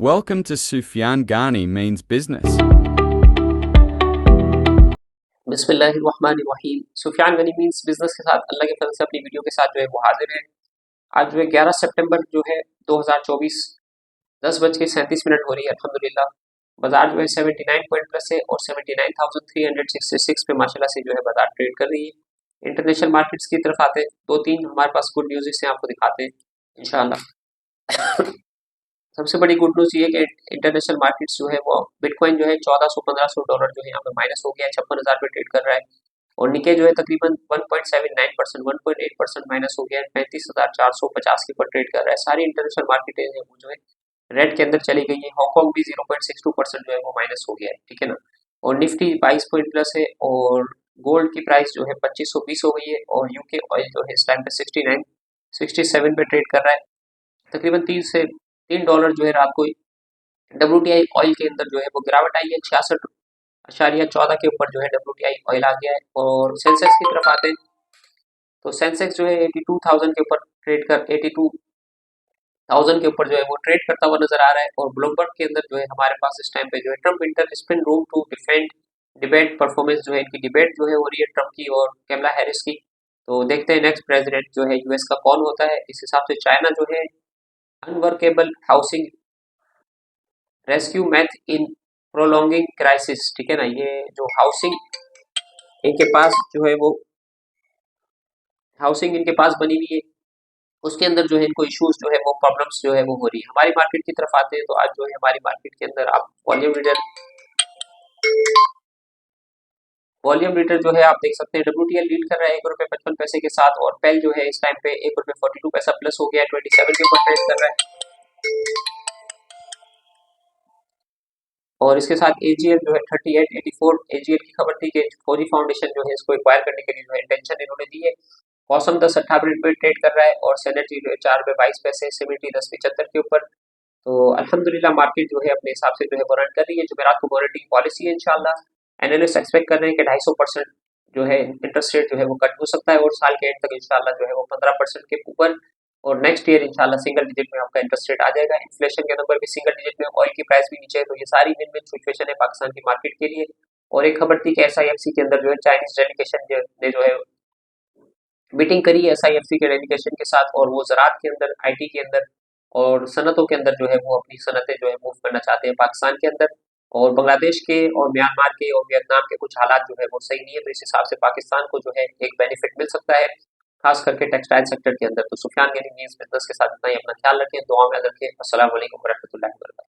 Welcome to Sufyan Ghani Means Business. बिस्मिल्लाहिर्रहमानिर्रहीम। Sufiyan Ghani means business के साथ अल्लाह के फजल से अपनी वीडियो के साथ जो है वो हाजिर है। आज जो है 11 सितंबर जो है 2024 10:37 हो रही है। अल्हम्दुलिल्लाह बाजार जो है 79 पॉइंट प्लस है और 79,366 पे माशाल्लाह से जो है बाजार ट्रेड कर रही है। इंटरनेशनल मार्केट्स की तरफ आते हैं, दो तीन हमारे पास गुड न्यूज़ से आपको दिखाते हैं इंशाल्लाह। सबसे बड़ी गुड न्यूज़ ये है कि इंटरनेशनल मार्केट्स जो है वो बिटकॉइन जो है $1400-1500 जो है यहाँ पे माइनस हो गया है, 56,000 पे ट्रेड कर रहा है। और निके जो है तकरीबन 1.79% 1.8% माइनस हो गया है, 35,450 के ऊपर ट्रेड कर रहा है। सारी इंटरनेशनल मार्केटें हैं वो जो है रेड के अंदर चली गई है। हांगकांग भी 0.62% जो है वो माइनस हो गया है, ठीक है ना। और निफ्टी 22 पॉइंट प्लस है और गोल्ड की प्राइस जो है 2520 हो गई है। और यूके ऑयल जो है इस टाइम पे 67 पे ट्रेड कर रहा है। तकरीबन $3 जो है रात को WTI ऑयल के अंदर जो है वो गिरावट आई है, 66.14 के ऊपर जो है WTI ऑयल आ गया है। और सेंसेक्स की तरफ आते हैं तो सेंसेक्स जो है 82,000 के ऊपर ट्रेड कर 82,000 के ऊपर जो है वो ट्रेड करता हुआ नजर आ रहा है। और ब्लूमबर्ग के अंदर जो है हमारे पास इस टाइम पे जो है Trump enter spin room to defend debate performance जो है इनकी डिबेट जो है हो रही है ट्रम्प की और कैमला हैरिस की। तो देखते हैं नेक्स्ट प्रेसिडेंट जो है यूएस का कौन होता है। इस हिसाब से चाइना जो है unworkable housing rescue math in prolonging crisis, ठीक है ना। ये जो हाउसिंग इनके पास जो है वो हाउसिंग इनके पास बनी हुई है, उसके अंदर जो है इनको इश्यूज जो है वो प्रॉब्लम्स जो है वो हो रही है। हमारी मार्केट की तरफ आते हैं तो आज जो है हमारी मार्केट के अंदर आप वॉल्यूम रीडर जो है आप देख सकते हैं WTL लीड कर रहा है ₹1.55 के साथ। और पेल जो है इस टाइम पे ₹1.42 प्लस हो गया है, 27 के ऊपर ट्रेड कर रहा है। और इसके साथ AGL जो है 3884 AGL की खबर थी कि फौजी फाउंडेशन जो है इसको एक्वायर करने के लिए जो है इंटेंशन इन्होंने दी है। कॉसम 10.58 पे ट्रेड कर रहा है और सेनेटरी जो है ₹4.22, सिमिटी 10.75 के ऊपर। तो अल्हम्दुलिल्लाह मार्केट जो है अपने हिसाब से जो है वो रन कर रही है। जुमेरात को मॉनेटरी पॉलिसी है इंशाल्लाह। एनालिस्ट एक्सपेक्ट कर रहे हैं कि 250% जो है इंटरेस्ट रेट जो है वो कट हो सकता है और साल के एंड तक इंशाल्लाह जो है वो 15% के ऊपर और नेक्स्ट ईयर इंशाल्लाह सिंगल डिजिट में आपका इंटरेस्ट रेट आ जाएगा। इन्फ्लेशन के नंबर भी सिंगल डिजिट में, ऑयल की प्राइस भी नीचे है। तो ये सारी विन विन सिचुएशन है पाकिस्तान की मार्केट के लिए। और एक खबर थी कि SIFC के अंदर जो है चाइनीज डेलीगेशन ने जो है मीटिंग करी है SIFC के डेलीगेशन के साथ और वो ज़राअत के अंदर, IT के अंदर और सनतों के अंदर जो है वो अपनी सनतें जो है मूव करना चाहते हैं पाकिस्तान के अंदर। और बांग्लादेश के और म्यांमार के और वियतनाम के कुछ हालात जो है वो सही नहीं है, तो इस हिसाब से पाकिस्तान को जो है एक बेनिफिट मिल सकता है खास करके टेक्सटाइल सेक्टर के अंदर। तो सुफियान गनी न्यूज़ बिजनेस के साथ इतना ही, अपना ख्याल रखें, दुआ में याद रखें। अस्सलाम वालेकुम वरहमतुल्लाहि वबरकातुहू।